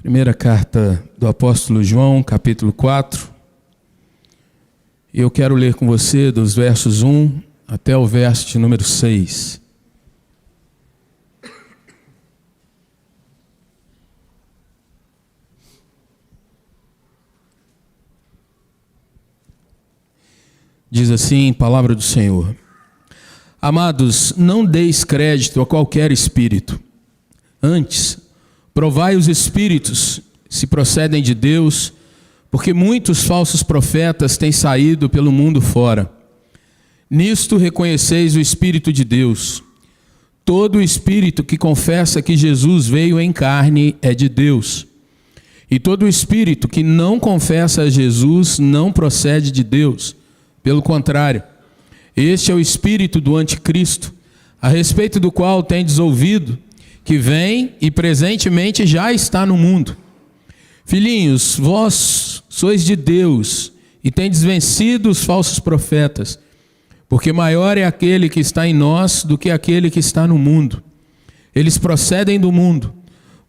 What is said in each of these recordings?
Primeira carta do apóstolo João, capítulo 4. Eu quero ler com você dos versos 1 até o verso de número 6. Diz assim, palavra do Senhor: Amados, não deis crédito a qualquer espírito. Antes, provai os espíritos, se procedem de Deus, porque muitos falsos profetas têm saído pelo mundo fora. Nisto reconheceis o Espírito de Deus. Todo espírito que confessa que Jesus veio em carne é de Deus. E todo espírito que não confessa a Jesus não procede de Deus. Pelo contrário, este é o espírito do anticristo, a respeito do qual tendes ouvido, que vem e presentemente já está no mundo. Filhinhos, vós sois de Deus e tendes vencido os falsos profetas, porque maior é aquele que está em nós do que aquele que está no mundo. Eles procedem do mundo,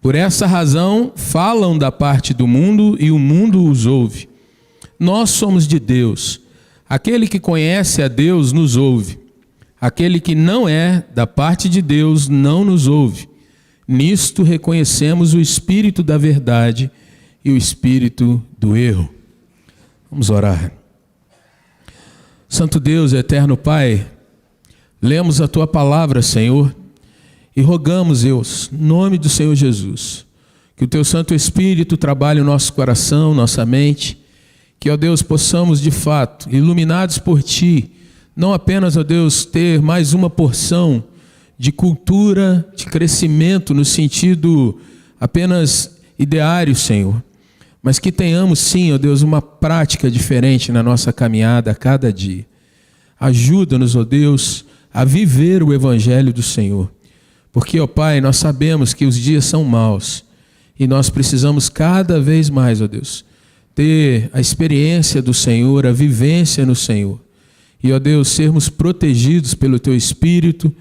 por essa razão falam da parte do mundo e o mundo os ouve. Nós somos de Deus. Aquele que conhece a Deus nos ouve. Aquele que não é da parte de Deus não nos ouve. Nisto reconhecemos o espírito da verdade e o espírito do erro. Vamos orar. Santo Deus, eterno Pai, lemos a Tua palavra, Senhor, e rogamos, Deus, em nome do Senhor Jesus, que o Teu Santo Espírito trabalhe o nosso coração, nossa mente, que, ó Deus, possamos de fato, iluminados por Ti, não apenas, ó Deus, ter mais uma porção de cultura, de crescimento no sentido apenas ideário, Senhor, mas que tenhamos sim, ó Deus, uma prática diferente na nossa caminhada a cada dia. Ajuda-nos, ó Deus, a viver o Evangelho do Senhor, porque, ó Pai, nós sabemos que os dias são maus e nós precisamos cada vez mais, ó Deus, ter a experiência do Senhor, a vivência no Senhor. E, ó Deus, sermos protegidos pelo Teu Espírito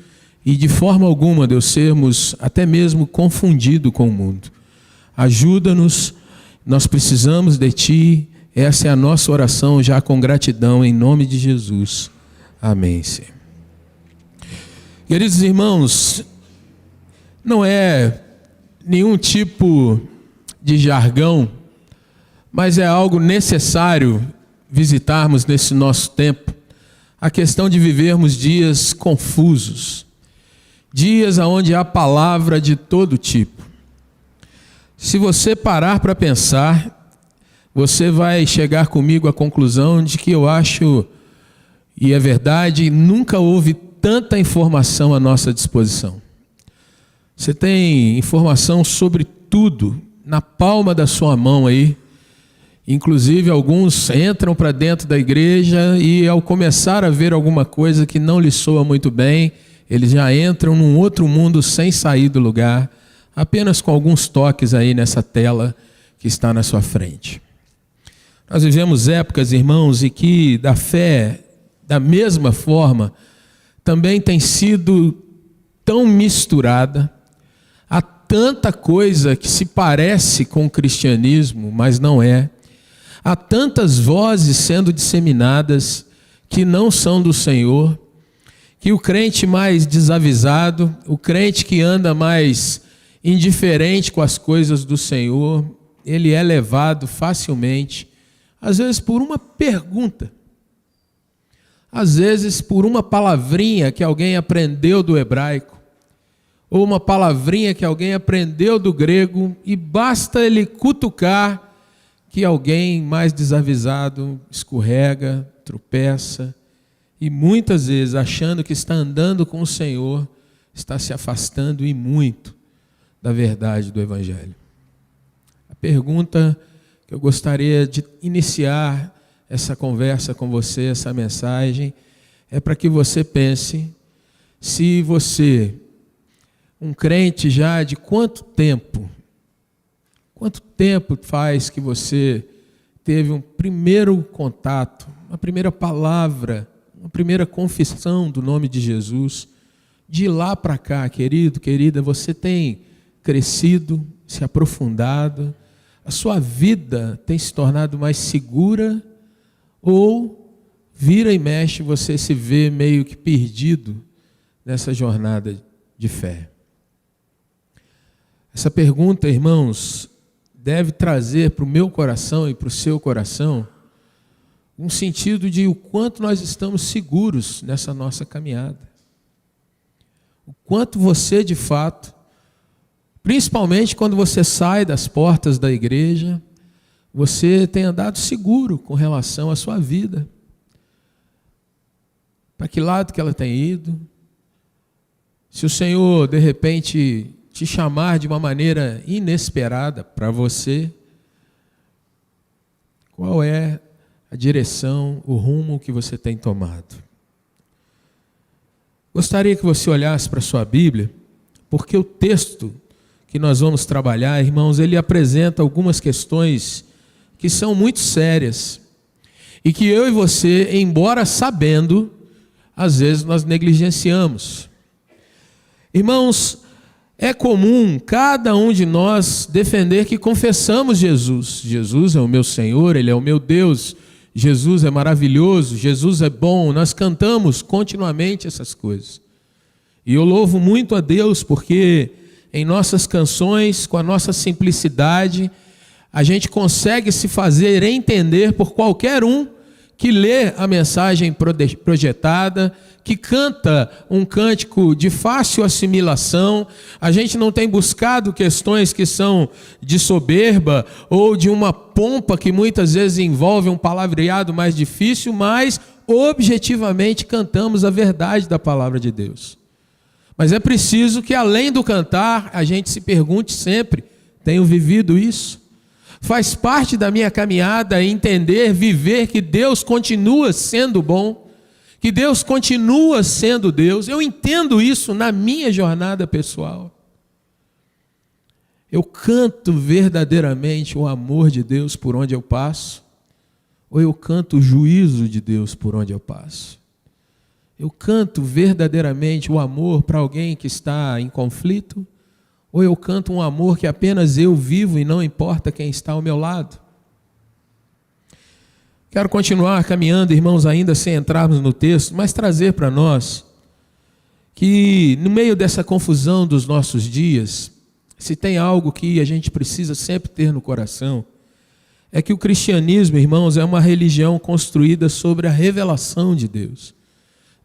e de forma alguma, Deus, sermos até mesmo confundidos com o mundo. Ajuda-nos, nós precisamos de Ti. Essa é a nossa oração já com gratidão em nome de Jesus. Amém, Senhor. Queridos irmãos, não é nenhum tipo de jargão, mas é algo necessário visitarmos nesse nosso tempo a questão de vivermos dias confusos, dias onde há palavra de todo tipo. Se você parar para pensar, você vai chegar comigo à conclusão de que eu acho, e é verdade, nunca houve tanta informação à nossa disposição. Você tem informação sobre tudo na palma da sua mão aí. Inclusive, alguns entram para dentro da igreja e, ao começar a ver alguma coisa que não lhes soa muito bem, eles já entram num outro mundo sem sair do lugar, apenas com alguns toques aí nessa tela que está na sua frente. Nós vivemos épocas, irmãos, em que da fé, da mesma forma, também tem sido tão misturada. Há tanta coisa que se parece com o cristianismo, mas não é. Há tantas vozes sendo disseminadas que não são do Senhor, que o crente mais desavisado, o crente que anda mais indiferente com as coisas do Senhor, ele é levado facilmente, às vezes por uma pergunta, às vezes por uma palavrinha que alguém aprendeu do hebraico, ou uma palavrinha que alguém aprendeu do grego, e basta ele cutucar que alguém mais desavisado escorrega, tropeça, e muitas vezes, achando que está andando com o Senhor, está se afastando e muito da verdade do Evangelho. A pergunta que eu gostaria de iniciar essa conversa com você, essa mensagem, é para que você pense se você, um crente já de quanto tempo faz que você teve um primeiro contato, uma primeira palavra, uma primeira confissão do nome de Jesus? De lá para cá, querido, querida, você tem crescido se aprofundado? A sua vida tem se tornado mais segura? Ou vira e mexe, você se vê meio que perdido nessa jornada de fé? Essa pergunta, irmãos, deve trazer para o meu coração e para o seu coração um sentido de o quanto nós estamos seguros nessa nossa caminhada. O quanto você, de fato, principalmente quando você sai das portas da igreja, você tem andado seguro com relação à sua vida. Para que lado que ela tem ido? Se o Senhor, de repente, te chamar de uma maneira inesperada para você, qual é a direção, o rumo que você tem tomado? Gostaria que você olhasse para a sua Bíblia, porque o texto que nós vamos trabalhar, irmãos, ele apresenta algumas questões que são muito sérias e que eu e você, embora sabendo, às vezes nós negligenciamos. Irmãos, é comum cada um de nós defender que confessamos Jesus. Jesus é o meu Senhor, Ele é o meu Deus. Jesus é maravilhoso, Jesus é bom. Nós cantamos continuamente essas coisas. E eu louvo muito a Deus porque em nossas canções, com a nossa simplicidade, a gente consegue se fazer entender por qualquer um que lê a mensagem projetada, que canta um cântico de fácil assimilação. A gente não tem buscado questões que são de soberba ou de uma pompa que muitas vezes envolve um palavreado mais difícil, mas objetivamente cantamos a verdade da palavra de Deus. Mas é preciso que, além do cantar, a gente se pergunte sempre: tenho vivido isso? Faz parte da minha caminhada entender, viver que Deus continua sendo bom, que Deus continua sendo Deus. Eu entendo isso na minha jornada pessoal. Eu canto verdadeiramente o amor de Deus por onde eu passo, ou eu canto o juízo de Deus por onde eu passo? Eu canto verdadeiramente o amor para alguém que está em conflito, ou eu canto um amor que apenas eu vivo e não importa quem está ao meu lado? Quero continuar caminhando, irmãos, ainda sem entrarmos no texto, mas trazer para nós que no meio dessa confusão dos nossos dias, se tem algo que a gente precisa sempre ter no coração, é que o cristianismo, irmãos, é uma religião construída sobre a revelação de Deus.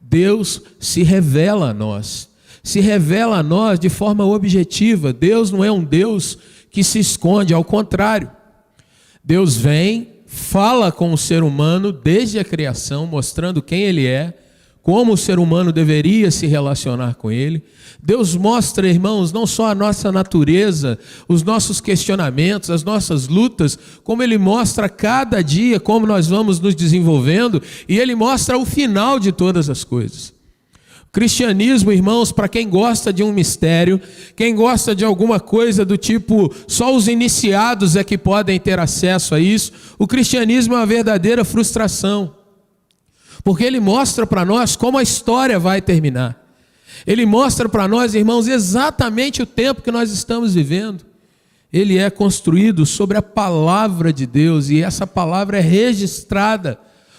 Deus se revela a nós. Se revela a nós de forma objetiva. Deus não é um Deus que se esconde, ao contrário. Deus vem, fala com o ser humano desde a criação, mostrando quem Ele é, como o ser humano deveria se relacionar com Ele. Deus mostra, irmãos, não só a nossa natureza, os nossos questionamentos, as nossas lutas, como Ele mostra cada dia como nós vamos nos desenvolvendo, e Ele mostra o final de todas as coisas. Cristianismo, irmãos, para quem gosta de um mistério, quem gosta de alguma coisa do tipo, só os iniciados é que podem ter acesso a isso, o cristianismo é uma verdadeira frustração. Porque ele mostra para nós como a história vai terminar. Ele mostra para nós, irmãos, exatamente o tempo que nós estamos vivendo. Ele é construído sobre a palavra de Deus, e essa palavra é registrada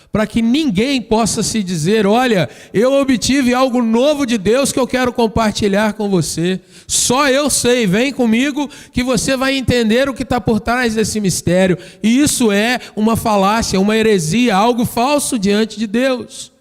para que ninguém possa se dizer: olha, eu obtive algo novo de Deus que eu quero compartilhar com você. Só eu sei, vem comigo que você vai entender o que está por trás desse mistério. E isso é uma falácia, uma heresia, algo falso diante de Deus.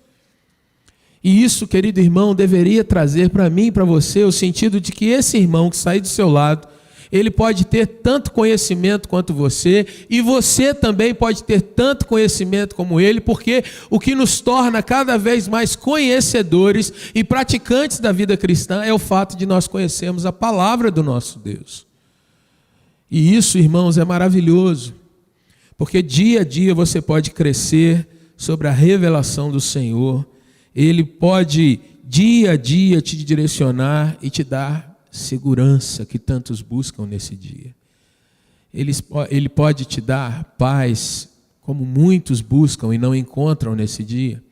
E isso, querido irmão, deveria trazer para mim e para você o sentido de que esse irmão que sai do seu lado, ele pode ter tanto conhecimento quanto você, e você também pode ter tanto conhecimento como ele, porque o que nos torna cada vez mais conhecedores e praticantes da vida cristã é o fato de nós conhecermos a palavra do nosso Deus. E isso, irmãos, é maravilhoso, porque dia a dia você pode crescer sobre a revelação do Senhor. Ele pode dia a dia te direcionar e te dar segurança que tantos buscam nesse dia. Ele pode te dar paz, como muitos buscam e não encontram nesse dia.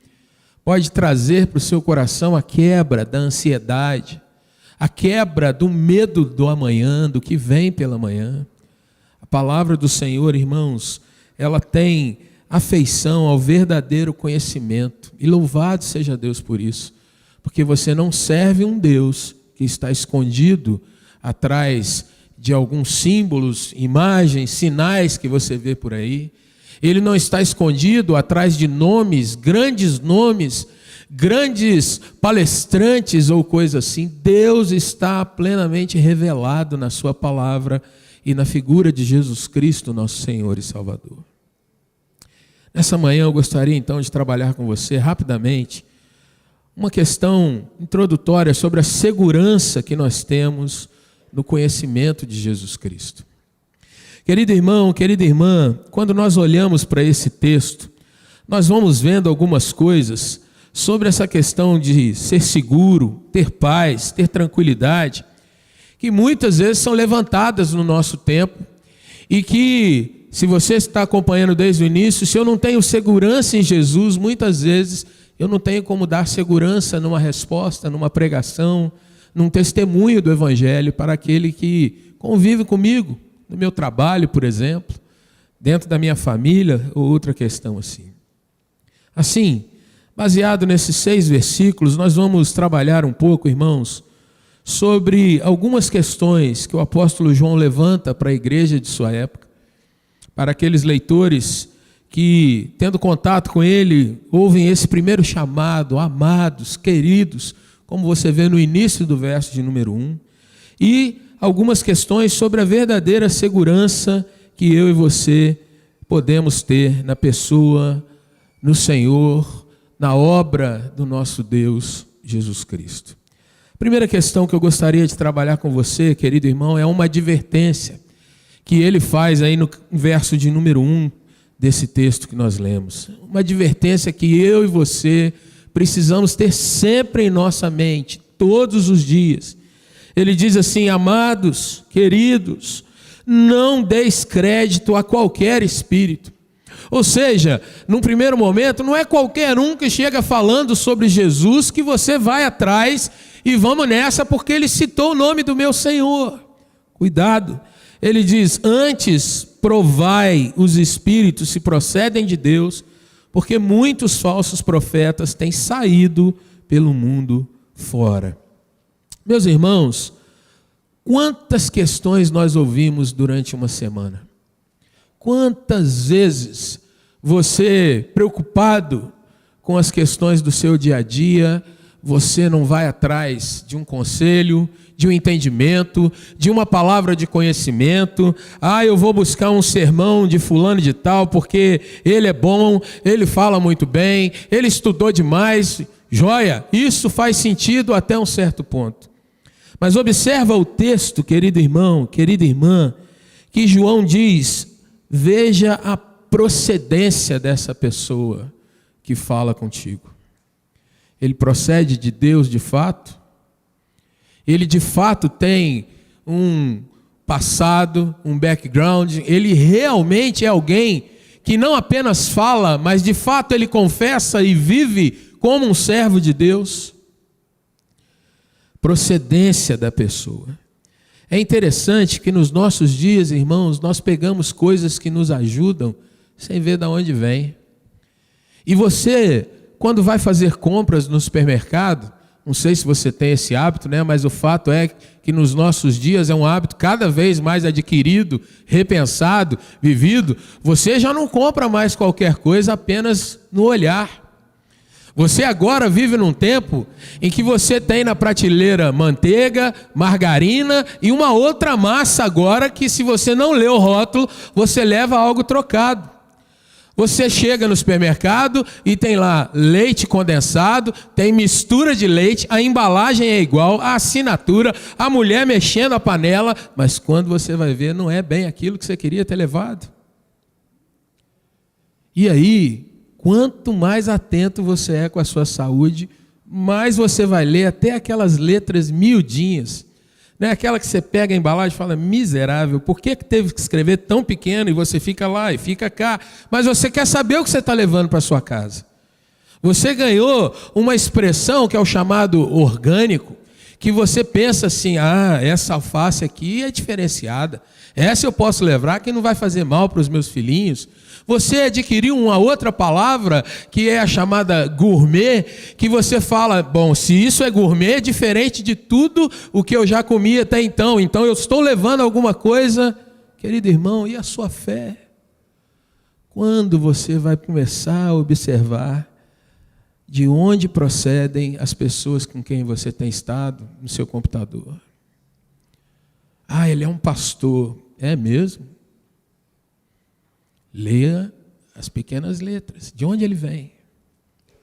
Pode trazer para o seu coração a quebra da ansiedade, a quebra do medo do amanhã, do que vem pela manhã. A palavra do Senhor, irmãos, ela tem afeição ao verdadeiro conhecimento. E louvado seja Deus por isso, porque você não serve um Deus que está escondido atrás de alguns símbolos, imagens, sinais que você vê por aí. Ele não está escondido atrás de nomes, grandes palestrantes ou coisa assim. Deus está plenamente revelado na sua palavra e na figura de Jesus Cristo, nosso Senhor e Salvador. Nessa manhã eu gostaria então de trabalhar com você rapidamente uma questão introdutória sobre a segurança que nós temos no conhecimento de Jesus Cristo. Querido irmão, querida irmã, quando nós olhamos para esse texto, nós vamos vendo algumas coisas sobre essa questão de ser seguro, ter paz, ter tranquilidade, que muitas vezes são levantadas no nosso tempo e que, se você está acompanhando desde o início, se eu não tenho segurança em Jesus, muitas vezes eu não tenho como dar segurança numa resposta, numa pregação, num testemunho do Evangelho para aquele que convive comigo, no meu trabalho, por exemplo, dentro da minha família, ou outra questão assim. Assim, baseado nesses 6 versículos, nós vamos trabalhar um pouco, irmãos, sobre algumas questões que o apóstolo João levanta para a igreja de sua época, para aqueles leitores que, tendo contato com ele, ouvem esse primeiro chamado, amados, queridos, como você vê no início do verso de número 1, e algumas questões sobre a verdadeira segurança que eu e você podemos ter na pessoa, no Senhor, na obra do nosso Deus Jesus Cristo. A primeira questão que eu gostaria de trabalhar com você, querido irmão, é uma advertência que ele faz aí no verso de número 1 desse texto que nós lemos. Uma advertência que eu e você precisamos ter sempre em nossa mente, todos os dias. Ele diz assim: amados, queridos, não deis crédito a qualquer espírito. Ou seja, num primeiro momento, não é qualquer um que chega falando sobre Jesus que você vai atrás e vamos nessa porque ele citou o nome do meu Senhor. Cuidado. Ele diz: antes provai os espíritos se procedem de Deus, porque muitos falsos profetas têm saído pelo mundo fora. Meus irmãos, quantas questões nós ouvimos durante uma semana? Quantas vezes você, preocupado com as questões do seu dia a dia, você não vai atrás de um conselho, de um entendimento, de uma palavra de conhecimento? Eu vou buscar um sermão de fulano de tal, porque ele é bom, ele fala muito bem, ele estudou demais. Joia, isso faz sentido até um certo ponto. Mas observa o texto, querido irmão, querida irmã, que João diz: veja a procedência dessa pessoa que fala contigo. Ele procede de Deus de fato? Ele de fato tem um passado, um background? Ele realmente é alguém que não apenas fala, mas de fato ele confessa e vive como um servo de Deus? Procedência da pessoa. É interessante que nos nossos dias, irmãos, nós pegamos coisas que nos ajudam sem ver de onde vem. E você, quando vai fazer compras no supermercado, não sei se você tem esse hábito, né? Mas o fato é que nos nossos dias é um hábito cada vez mais adquirido, repensado, vivido. Você já não compra mais qualquer coisa apenas no olhar. Você agora vive num tempo em que você tem na prateleira manteiga, margarina e uma outra massa agora que, se você não lê o rótulo, você leva algo trocado. Você chega no supermercado e tem lá leite condensado, tem mistura de leite, a embalagem é igual, a assinatura, a mulher mexendo a panela, mas quando você vai ver, não é bem aquilo que você queria ter levado. E aí, quanto mais atento você é com a sua saúde, mais você vai ler até aquelas letras miudinhas, né? Aquela que você pega a embalagem e fala: miserável, por que teve que escrever tão pequeno? E você fica lá e fica cá, mas você quer saber o que você está levando para sua casa. Você ganhou uma expressão que é o chamado orgânico, que você pensa assim, essa alface aqui é diferenciada, essa eu posso levar que não vai fazer mal para os meus filhinhos. Você adquiriu uma outra palavra, que é a chamada gourmet, que você fala, bom, se isso é gourmet, é diferente de tudo o que eu já comi até então eu estou levando alguma coisa. Querido irmão, e a sua fé? Quando você vai começar a observar de onde procedem as pessoas com quem você tem estado no seu computador? Ele é um pastor. É mesmo? Leia as pequenas letras. De onde ele vem?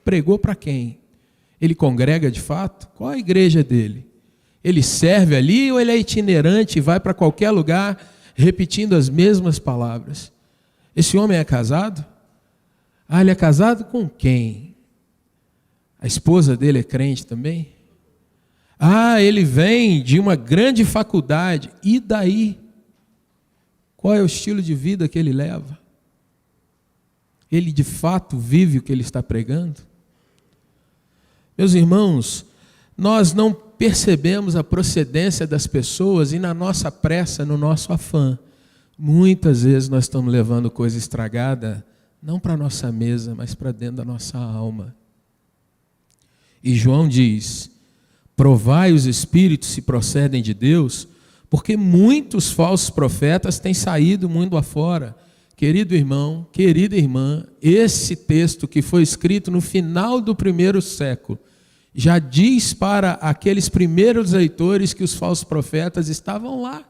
Pregou para quem? Ele congrega de fato? Qual a igreja dele? Ele serve ali ou ele é itinerante e vai para qualquer lugar repetindo as mesmas palavras? Esse homem é casado? Ele é casado com quem? A esposa dele é crente também? Ele vem de uma grande faculdade. E daí? Qual é o estilo de vida que ele leva? Ele de fato vive o que ele está pregando? Meus irmãos, nós não percebemos a procedência das pessoas e na nossa pressa, no nosso afã, muitas vezes nós estamos levando coisa estragada, não para a nossa mesa, mas para dentro da nossa alma. E João diz, provai os espíritos se procedem de Deus, porque muitos falsos profetas têm saído mundo afora. Querido irmão, querida irmã, esse texto que foi escrito no final do primeiro século, já diz para aqueles primeiros leitores que os falsos profetas estavam lá,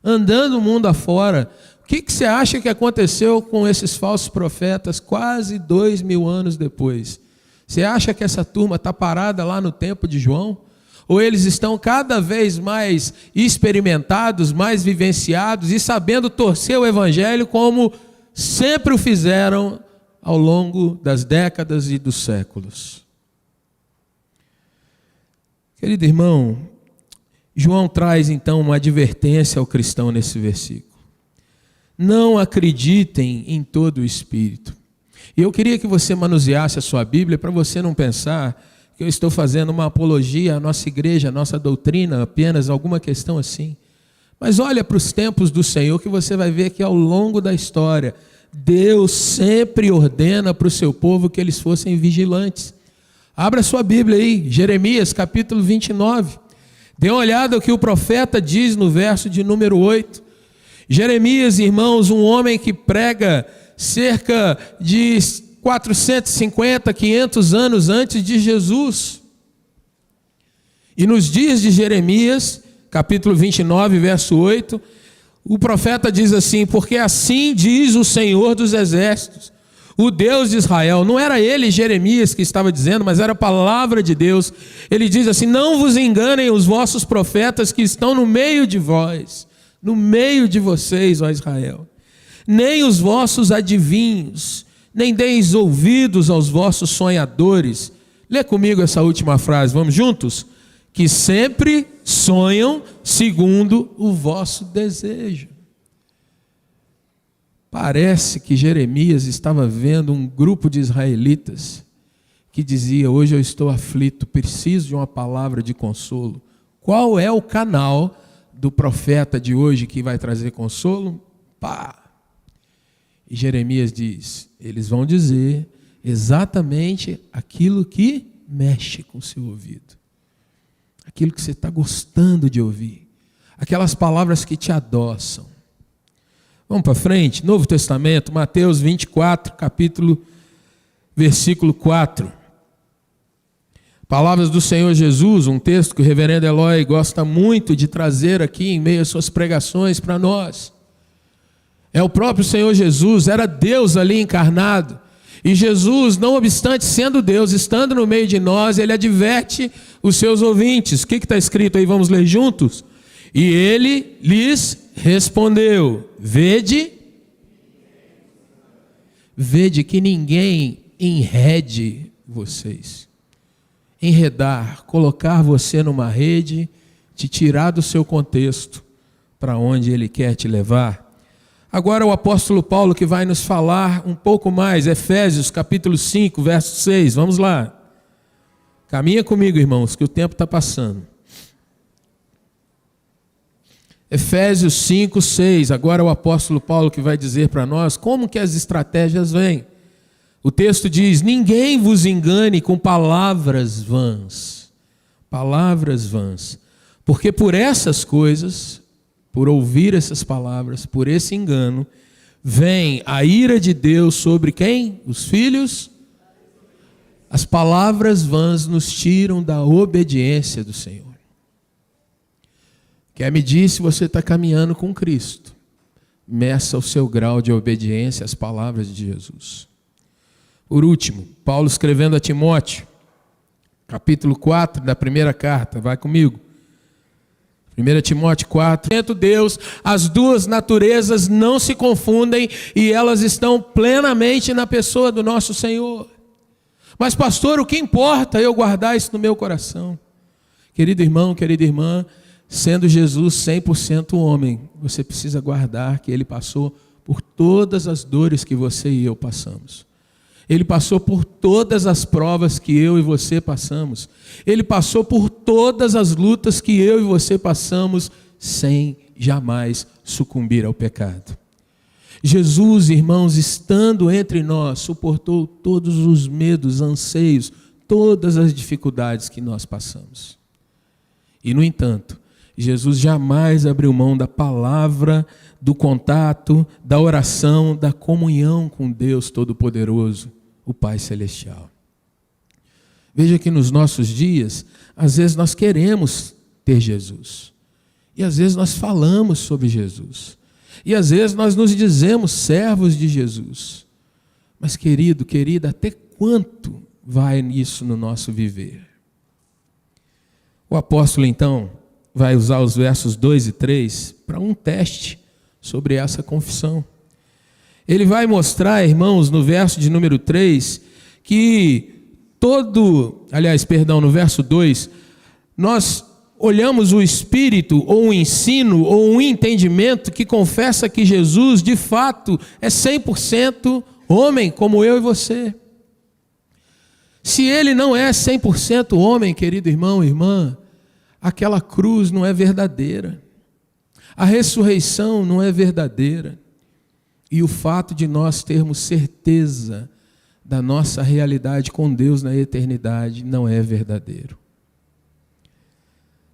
andando o mundo afora. O que você acha que aconteceu com esses falsos profetas quase 2000 anos depois? Você acha que essa turma está parada lá no tempo de João? Ou eles estão cada vez mais experimentados, mais vivenciados e sabendo torcer o evangelho como sempre o fizeram ao longo das décadas e dos séculos? Querido irmão, João traz então uma advertência ao cristão nesse versículo. Não acreditem em todo o espírito. E eu queria que você manuseasse a sua Bíblia para você não pensar que eu estou fazendo uma apologia à nossa igreja, à nossa doutrina, apenas alguma questão assim. Mas olha para os tempos do Senhor que você vai ver que ao longo da história, Deus sempre ordena para o seu povo que eles fossem vigilantes. Abra sua Bíblia aí, Jeremias capítulo 29. Dê uma olhada o que o profeta diz no verso de número 8. Jeremias, irmãos, um homem que prega cerca de 450, 500 anos antes de Jesus. E nos dias de Jeremias, capítulo 29, verso 8, o profeta diz assim, porque assim diz o Senhor dos Exércitos, o Deus de Israel. Não era ele, Jeremias, que estava dizendo, mas era a palavra de Deus. Ele diz assim, não vos enganem os vossos profetas que estão no meio de vós, no meio de vocês, ó Israel, nem os vossos adivinhos, nem deis ouvidos aos vossos sonhadores. Lê comigo essa última frase, vamos juntos? Que sempre sonham segundo o vosso desejo. Parece que Jeremias estava vendo um grupo de israelitas que dizia, hoje eu estou aflito, preciso de uma palavra de consolo. Qual é o canal do profeta de hoje que vai trazer consolo? E Jeremias diz, eles vão dizer exatamente aquilo que mexe com o seu ouvido. Aquilo que você está gostando de ouvir. Aquelas palavras que te adoçam. Vamos para frente, Novo Testamento, Mateus 24, versículo 4. Palavras do Senhor Jesus, um texto que o reverendo Eloy gosta muito de trazer aqui em meio às suas pregações para nós. É o próprio Senhor Jesus, era Deus ali encarnado. E Jesus, não obstante sendo Deus, estando no meio de nós, ele adverte os seus ouvintes. O que está escrito aí? Vamos ler juntos? E ele lhes respondeu, vede que ninguém enrede vocês. Enredar, colocar você numa rede, te tirar do seu contexto, para onde ele quer te levar. Agora o apóstolo Paulo que vai nos falar um pouco mais, Efésios capítulo 5, verso 6, vamos lá. Caminha comigo, irmãos, que o tempo está passando. Efésios 5, 6. Agora é o apóstolo Paulo que vai dizer para nós como que as estratégias vêm. O texto diz: ninguém vos engane com palavras vãs. Palavras vãs. Porque por essas coisas, por ouvir essas palavras, por esse engano, vem a ira de Deus sobre quem? Os filhos. As palavras vãs nos tiram da obediência do Senhor. Quer medir se você está caminhando com Cristo? Meça o seu grau de obediência às palavras de Jesus. Por último, Paulo escrevendo a Timóteo, capítulo 4 da primeira carta, vai comigo. 1 Timóteo 4. Deus, as duas naturezas não se confundem e elas estão plenamente na pessoa do nosso Senhor. Mas pastor, o que importa eu guardar isso no meu coração? Querido irmão, querida irmã, sendo Jesus 100% homem, você precisa guardar que Ele passou por todas as dores que você e eu passamos. Ele passou por todas as provas que eu e você passamos. Ele passou por todas as lutas que eu e você passamos, sem jamais sucumbir ao pecado. Jesus, irmãos, estando entre nós, suportou todos os medos, anseios, todas as dificuldades que nós passamos. E, no entanto, Jesus jamais abriu mão da palavra, do contato, da oração, da comunhão com Deus Todo-Poderoso, o Pai Celestial. Veja que nos nossos dias, às vezes nós queremos ter Jesus. E às vezes nós falamos sobre Jesus. E às vezes nós nos dizemos servos de Jesus. Mas querido, querida, até quanto vai isso no nosso viver? O apóstolo então vai usar os versos 2 e 3 para um teste sobre essa confissão. Ele vai mostrar, irmãos, no verso de número 3, que no verso 2, nós olhamos o Espírito, ou um ensino, ou um entendimento que confessa que Jesus, de fato, é 100% homem, como eu e você. Se ele não é 100% homem, querido irmão, irmã, aquela cruz não é verdadeira. A ressurreição não é verdadeira. E o fato de nós termos certeza da nossa realidade com Deus na eternidade não é verdadeiro.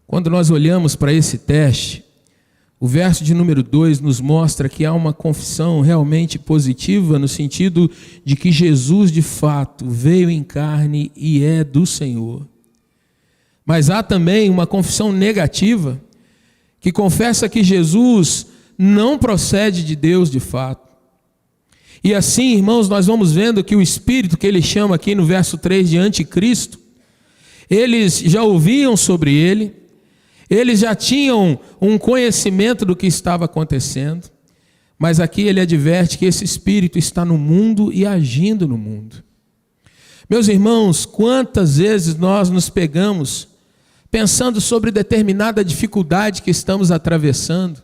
Quando nós olhamos para esse teste, o verso de número 2 nos mostra que há uma confissão realmente positiva no sentido de que Jesus de fato veio em carne e é do Senhor. Mas há também uma confissão negativa que confessa que Jesus não procede de Deus de fato. E assim, irmãos, nós vamos vendo que o Espírito que ele chama aqui no verso 3 de anticristo, eles já ouviam sobre ele, eles já tinham um conhecimento do que estava acontecendo, mas aqui ele adverte que esse Espírito está no mundo e agindo no mundo. Meus irmãos, quantas vezes nós nos pegamos pensando sobre determinada dificuldade que estamos atravessando,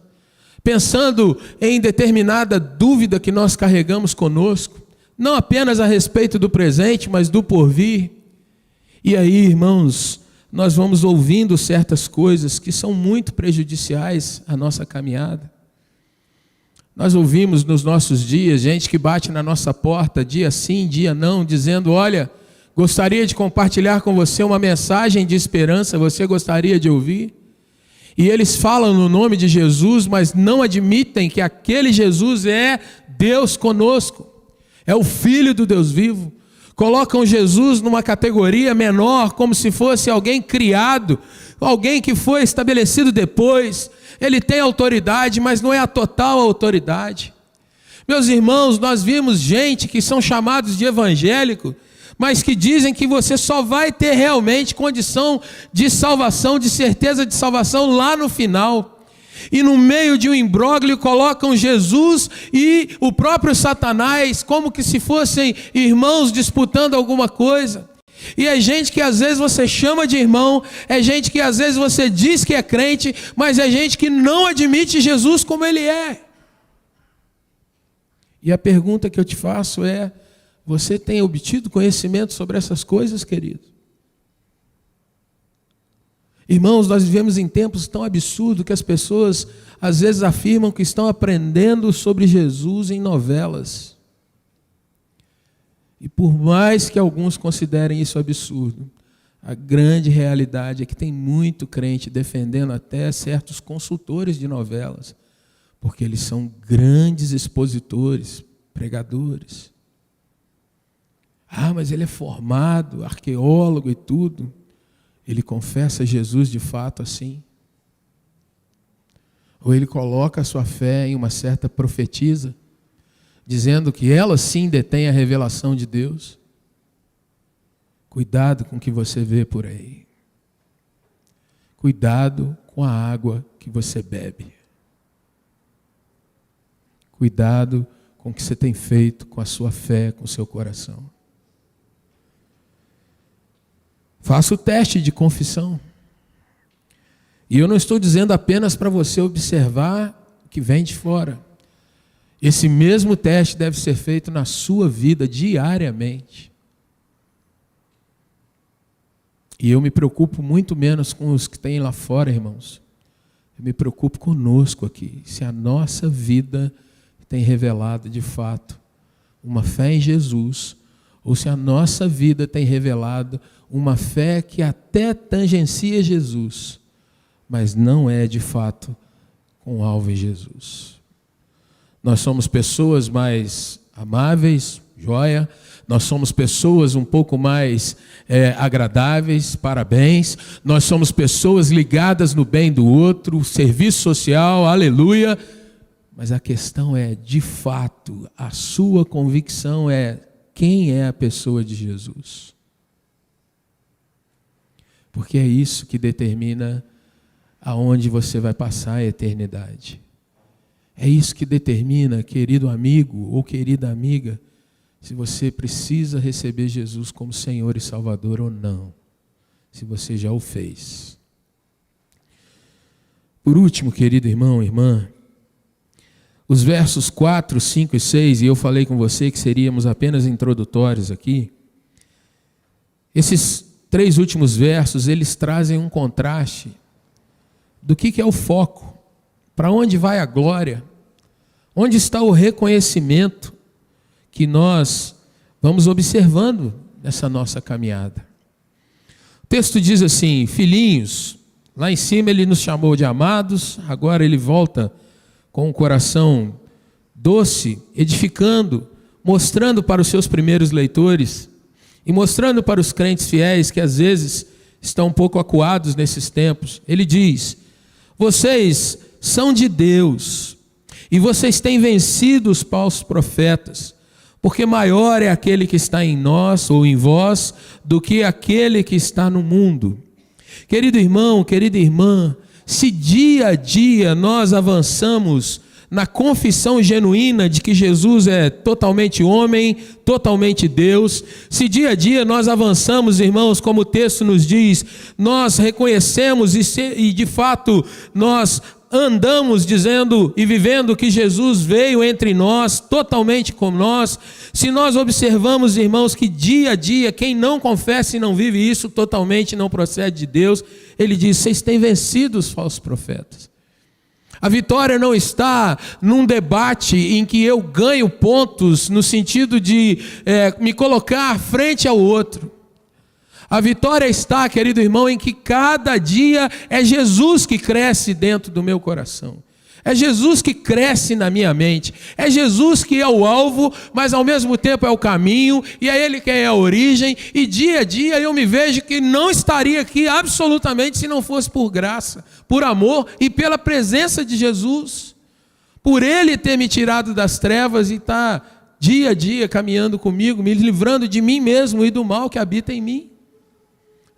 pensando em determinada dúvida que nós carregamos conosco, não apenas a respeito do presente, mas do porvir. E aí, irmãos, nós vamos ouvindo certas coisas que são muito prejudiciais à nossa caminhada. Nós ouvimos nos nossos dias gente que bate na nossa porta, dia sim, dia não, dizendo: olha, gostaria de compartilhar com você uma mensagem de esperança, você gostaria de ouvir? E eles falam no nome de Jesus, mas não admitem que aquele Jesus é Deus conosco, é o Filho do Deus vivo. Colocam Jesus numa categoria menor, como se fosse alguém criado, alguém que foi estabelecido depois. Ele tem autoridade, mas não é a total autoridade. Meus irmãos, nós vimos gente que são chamados de evangélico, mas que dizem que você só vai ter realmente condição de salvação, de certeza de salvação lá no final. E no meio de um imbróglio colocam Jesus e o próprio Satanás como que se fossem irmãos disputando alguma coisa. E é gente que às vezes você chama de irmão, é gente que às vezes você diz que é crente, mas é gente que não admite Jesus como ele é. E a pergunta que eu te faço é: você tem obtido conhecimento sobre essas coisas, querido? Irmãos, nós vivemos em tempos tão absurdos que as pessoas às vezes afirmam que estão aprendendo sobre Jesus em novelas. E por mais que alguns considerem isso absurdo, a grande realidade é que tem muito crente defendendo até certos consultores de novelas, porque eles são grandes expositores, pregadores. Ah, mas ele é formado, arqueólogo e tudo. Ele confessa Jesus de fato assim? Ou ele coloca a sua fé em uma certa profetisa, dizendo que ela sim detém a revelação de Deus? Cuidado com o que você vê por aí. Cuidado com a água que você bebe. Cuidado com o que você tem feito com a sua fé, com o seu coração. Faça o teste de confissão. E eu não estou dizendo apenas para você observar o que vem de fora. Esse mesmo teste deve ser feito na sua vida diariamente. E eu me preocupo muito menos com os que tem lá fora, irmãos. Eu me preocupo conosco aqui. Se a nossa vida tem revelado de fato uma fé em Jesus, ou se a nossa vida tem revelado uma fé que até tangencia Jesus, mas não é de fato com alvo em Jesus. Nós somos pessoas mais amáveis, joia. Nós somos pessoas um pouco mais agradáveis, parabéns. Nós somos pessoas ligadas no bem do outro, serviço social, aleluia. Mas a questão é, de fato, a sua convicção é quem é a pessoa de Jesus. Porque é isso que determina aonde você vai passar a eternidade. É isso que determina, querido amigo ou querida amiga, se você precisa receber Jesus como Senhor e Salvador ou não. Se você já o fez. Por último, querido irmão, irmã, os versos 4, 5 e 6, e eu falei com você que seríamos apenas introdutórios aqui. Esses 3 últimos versos, eles trazem um contraste do que é o foco, para onde vai a glória, onde está o reconhecimento que nós vamos observando nessa nossa caminhada. O texto diz assim: filhinhos, lá em cima ele nos chamou de amados, agora ele volta com um coração doce, edificando, mostrando para os seus primeiros leitores e mostrando para os crentes fiéis que às vezes estão um pouco acuados nesses tempos. Ele diz: vocês são de Deus e vocês têm vencido os falsos profetas, porque maior é aquele que está em nós ou em vós do que aquele que está no mundo. Querido irmão, querida irmã, se dia a dia nós avançamos na confissão genuína de que Jesus é totalmente homem, totalmente Deus, se dia a dia nós avançamos, irmãos, como o texto nos diz, nós reconhecemos e de fato nós andamos dizendo e vivendo que Jesus veio entre nós, totalmente como nós, se nós observamos, irmãos, que dia a dia, quem não confessa e não vive isso totalmente não procede de Deus, ele diz: vocês têm vencido os falsos profetas. A vitória não está num debate em que eu ganho pontos no sentido de me colocar frente ao outro. A vitória está, querido irmão, em que cada dia é Jesus que cresce dentro do meu coração. É Jesus que cresce na minha mente. É Jesus que é o alvo, mas ao mesmo tempo é o caminho. E é Ele que é a origem. E dia a dia eu me vejo que não estaria aqui absolutamente se não fosse por graça, por amor e pela presença de Jesus. Por Ele ter me tirado das trevas e estar dia a dia caminhando comigo, me livrando de mim mesmo e do mal que habita em mim.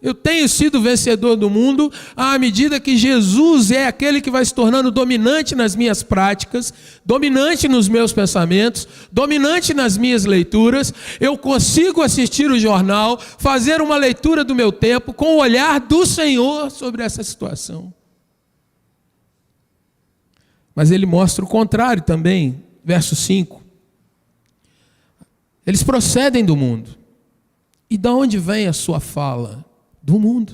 Eu tenho sido vencedor do mundo à medida que Jesus é aquele que vai se tornando dominante nas minhas práticas, dominante nos meus pensamentos, dominante nas minhas leituras. Eu consigo assistir o jornal, fazer uma leitura do meu tempo com o olhar do Senhor sobre essa situação. Mas ele mostra o contrário também, verso 5. Eles procedem do mundo. E de onde vem a sua fala? Do mundo.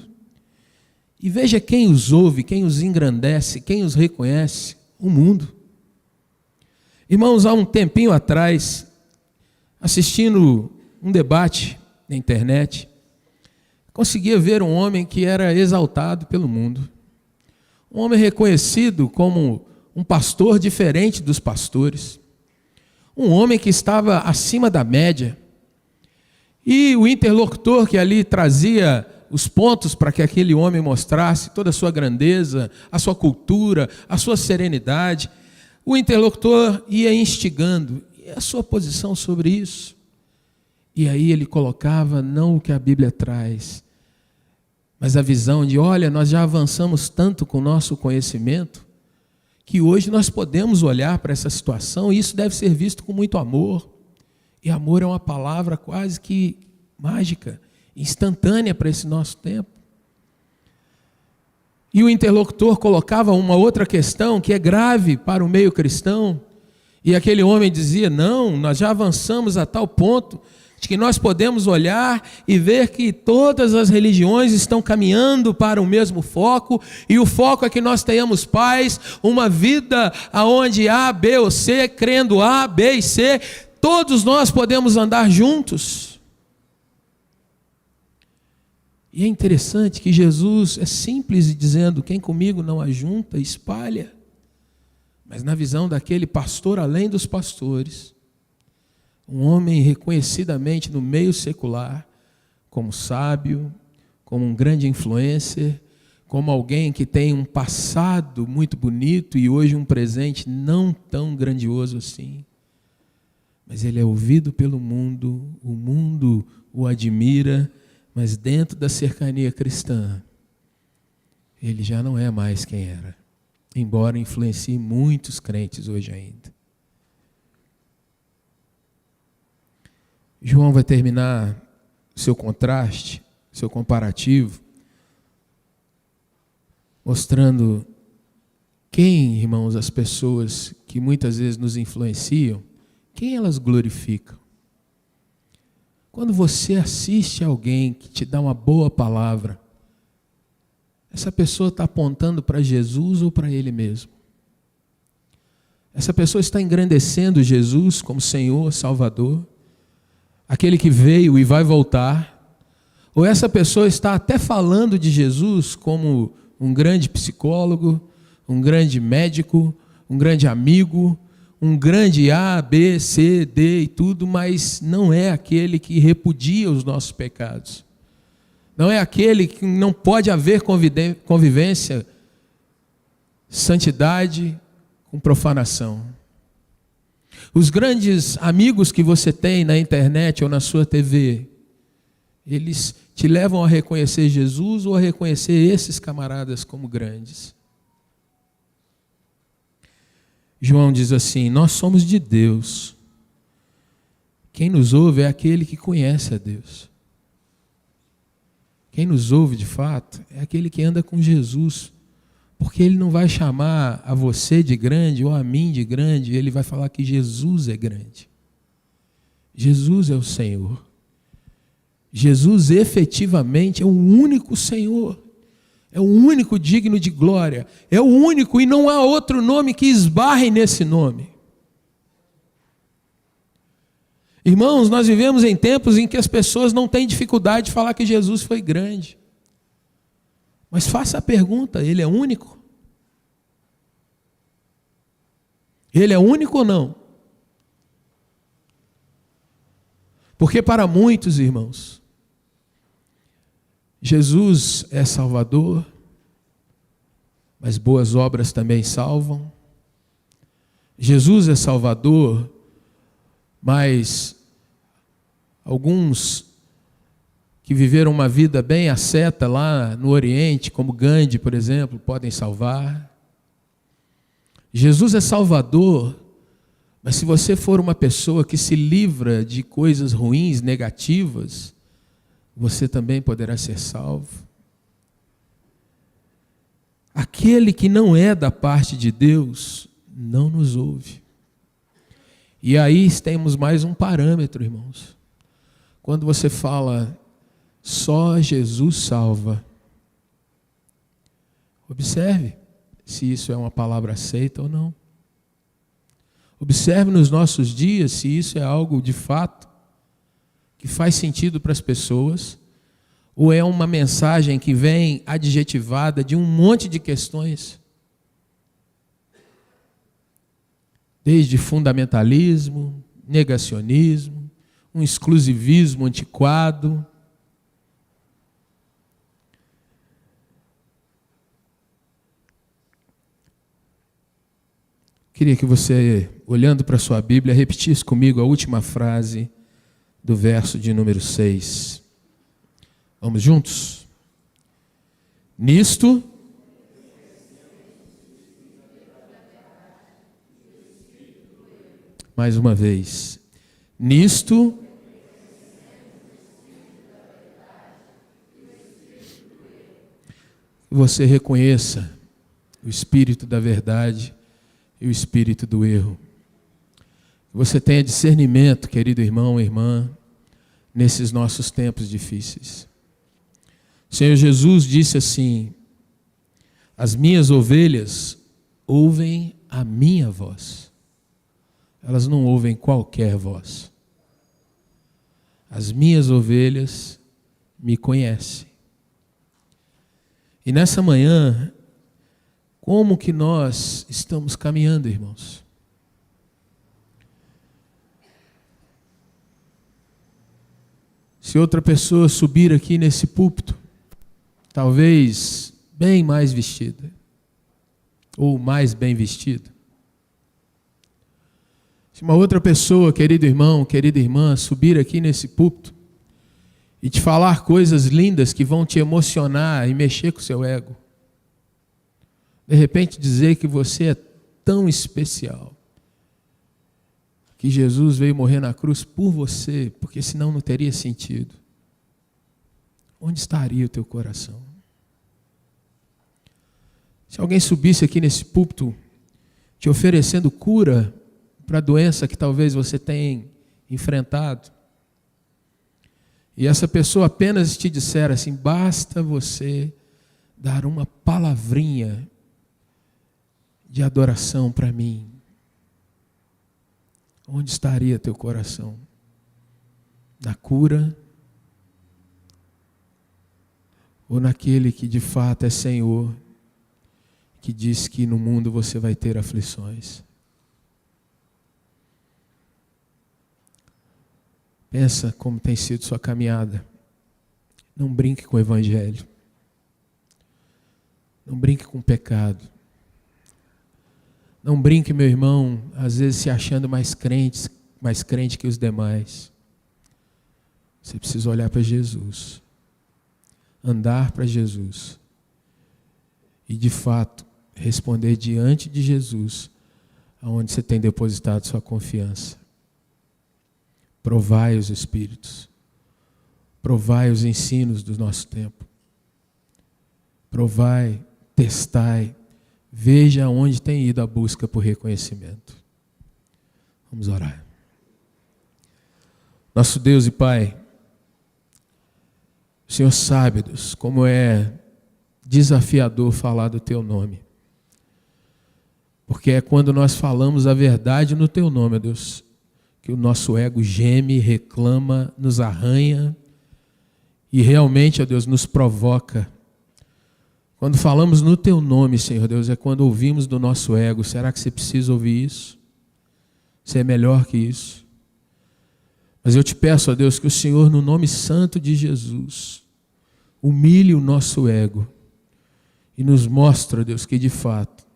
E veja quem os ouve, quem os engrandece, quem os reconhece: o mundo. Irmãos, há um tempinho atrás, assistindo um debate na internet, conseguia ver um homem que era exaltado pelo mundo. Um homem reconhecido como um pastor diferente dos pastores. Um homem que estava acima da média. E o interlocutor que ali trazia os pontos para que aquele homem mostrasse toda a sua grandeza, a sua cultura, a sua serenidade, o interlocutor ia instigando. E a sua posição sobre isso? E aí ele colocava não o que a Bíblia traz, mas a visão de: olha, nós já avançamos tanto com o nosso conhecimento, que hoje nós podemos olhar para essa situação e isso deve ser visto com muito amor. E amor é uma palavra quase que mágica, instantânea para esse nosso tempo. E o interlocutor colocava uma outra questão que é grave para o meio cristão, e aquele homem dizia: não, nós já avançamos a tal ponto de que nós podemos olhar e ver que todas as religiões estão caminhando para o mesmo foco, e o foco é que nós tenhamos paz, uma vida onde A, B ou C, crendo A, B e C, todos nós podemos andar juntos. E é interessante que Jesus é simples dizendo: quem comigo não ajunta, espalha. Mas na visão daquele pastor além dos pastores, um homem reconhecidamente no meio secular, como sábio, como um grande influencer, como alguém que tem um passado muito bonito e hoje um presente não tão grandioso assim. Mas ele é ouvido pelo mundo, o mundo o admira, mas dentro da cercania cristã, ele já não é mais quem era, embora influencie muitos crentes hoje ainda. João vai terminar seu contraste, seu comparativo, mostrando quem, irmãos, as pessoas que muitas vezes nos influenciam, quem elas glorificam. Quando você assiste a alguém que te dá uma boa palavra, essa pessoa está apontando para Jesus ou para ele mesmo? Essa pessoa está engrandecendo Jesus como Senhor, Salvador, aquele que veio e vai voltar? Ou essa pessoa está até falando de Jesus como um grande psicólogo, um grande médico, um grande amigo, um grande A, B, C, D e tudo, mas não é aquele que repudia os nossos pecados. Não é aquele que não pode haver convivência, santidade com profanação. Os grandes amigos que você tem na internet ou na sua TV, eles te levam a reconhecer Jesus ou a reconhecer esses camaradas como grandes? João diz assim: nós somos de Deus. Quem nos ouve é aquele que conhece a Deus. Quem nos ouve de fato é aquele que anda com Jesus. Porque ele não vai chamar a você de grande ou a mim de grande, ele vai falar que Jesus é grande. Jesus é o Senhor. Jesus efetivamente é o único Senhor. É o único digno de glória. É o único e não há outro nome que esbarre nesse nome. Irmãos, nós vivemos em tempos em que as pessoas não têm dificuldade de falar que Jesus foi grande. Mas faça a pergunta: ele é único? Ele é único ou não? Porque para muitos, irmãos, Jesus é Salvador, mas boas obras também salvam. Jesus é Salvador, mas alguns que viveram uma vida bem asceta lá no Oriente, como Gandhi, por exemplo, podem salvar. Jesus é Salvador, mas se você for uma pessoa que se livra de coisas ruins, negativas, você também poderá ser salvo. Aquele que não é da parte de Deus não nos ouve. E aí temos mais um parâmetro, irmãos. Quando você fala só Jesus salva, Observe se isso é uma palavra aceita ou não. Observe nos nossos dias se isso é algo de fato que faz sentido para as pessoas, ou é uma mensagem que vem adjetivada de um monte de questões, desde fundamentalismo, negacionismo, um exclusivismo antiquado. Queria que você, olhando para a sua Bíblia, repetisse comigo a última frase do verso de número 6. Vamos juntos? Nisto, mais uma vez, nisto, você reconheça o espírito da verdade e o espírito do erro. Que você tenha discernimento, querido irmão e irmã, nesses nossos tempos difíceis. O Senhor Jesus disse assim: as minhas ovelhas ouvem a minha voz. Elas não ouvem qualquer voz. As minhas ovelhas me conhecem. E nessa manhã, como que nós estamos caminhando, irmãos? Se outra pessoa subir aqui nesse púlpito, talvez bem mais vestida, ou mais bem vestida. Se uma outra pessoa, querido irmão, querida irmã, subir aqui nesse púlpito e te falar coisas lindas que vão te emocionar e mexer com o seu ego, de repente dizer que você é tão especial, que Jesus veio morrer na cruz por você, porque senão não teria sentido. Onde estaria o teu coração? Se alguém subisse aqui nesse púlpito te oferecendo cura para a doença que talvez você tenha enfrentado, e essa pessoa apenas te disser assim: basta você dar uma palavrinha de adoração para mim, onde estaria teu coração? Na cura? Ou naquele que de fato é Senhor, que diz que no mundo você vai ter aflições? Pensa como tem sido sua caminhada. Não brinque com o Evangelho. Não brinque com o pecado. Não brinque, meu irmão, às vezes se achando mais crente que os demais. Você precisa olhar para Jesus, andar para Jesus e, de fato, responder diante de Jesus aonde você tem depositado sua confiança. Provai os Espíritos, provai os ensinos do nosso tempo, provai, testai, veja onde tem ido a busca por reconhecimento. Vamos orar. Nosso Deus e Pai, o Senhor sabe, Deus, como é desafiador falar do Teu nome. Porque é quando nós falamos a verdade no Teu nome, Deus, que o nosso ego geme, reclama, nos arranha e realmente, ó Deus, nos provoca. Quando falamos no Teu nome, Senhor Deus, é quando ouvimos do nosso ego. Será que você precisa ouvir isso? Você é melhor que isso? Mas eu te peço, ó Deus, que o Senhor, no nome santo de Jesus, humilhe o nosso ego e nos mostre, ó Deus, que de fato,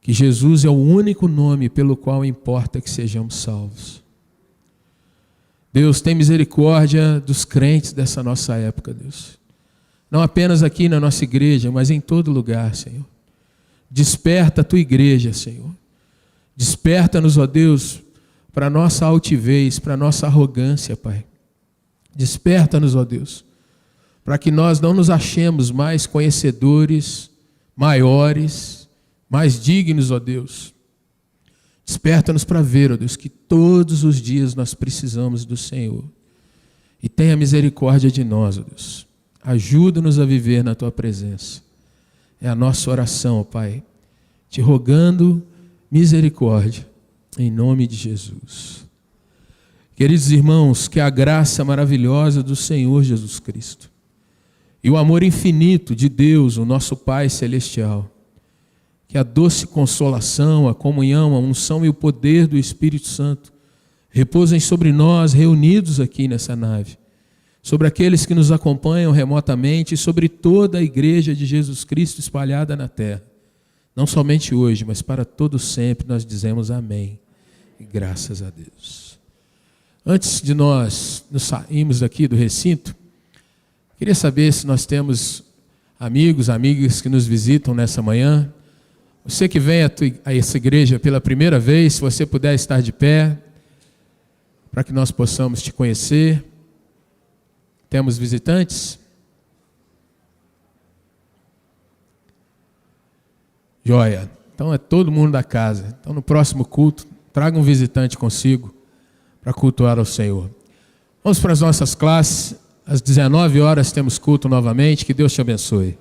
que Jesus é o único nome pelo qual importa que sejamos salvos. Deus, tem misericórdia dos crentes dessa nossa época, Deus. Não apenas aqui na nossa igreja, mas em todo lugar, Senhor. Desperta a Tua igreja, Senhor. Desperta-nos, ó Deus, para a nossa altivez, para a nossa arrogância, Pai. Desperta-nos, ó Deus, para que nós não nos achemos mais conhecedores, maiores, mais dignos, ó Deus. Desperta-nos para ver, ó Deus, que todos os dias nós precisamos do Senhor. E tenha misericórdia de nós, ó Deus. Ajuda-nos a viver na Tua presença. É a nossa oração, ó Pai, te rogando misericórdia, em nome de Jesus. Queridos irmãos, que a graça maravilhosa do Senhor Jesus Cristo e o amor infinito de Deus, o nosso Pai Celestial, que a doce consolação, a comunhão, a unção e o poder do Espírito Santo repousem sobre nós, reunidos aqui nessa nave, sobre aqueles que nos acompanham remotamente e sobre toda a igreja de Jesus Cristo espalhada na terra. Não somente hoje, mas para todo sempre nós dizemos amém. E graças a Deus. Antes de nós nos sairmos daqui do recinto, queria saber se nós temos amigos, amigas que nos visitam nessa manhã. Você que vem a essa igreja pela primeira vez, se você puder estar de pé, para que nós possamos te conhecer. Temos visitantes? Joia. Então é todo mundo da casa. Então no próximo culto, traga um visitante consigo para cultuar ao Senhor. Vamos para as nossas classes. Às 19 horas temos culto novamente. Que Deus te abençoe.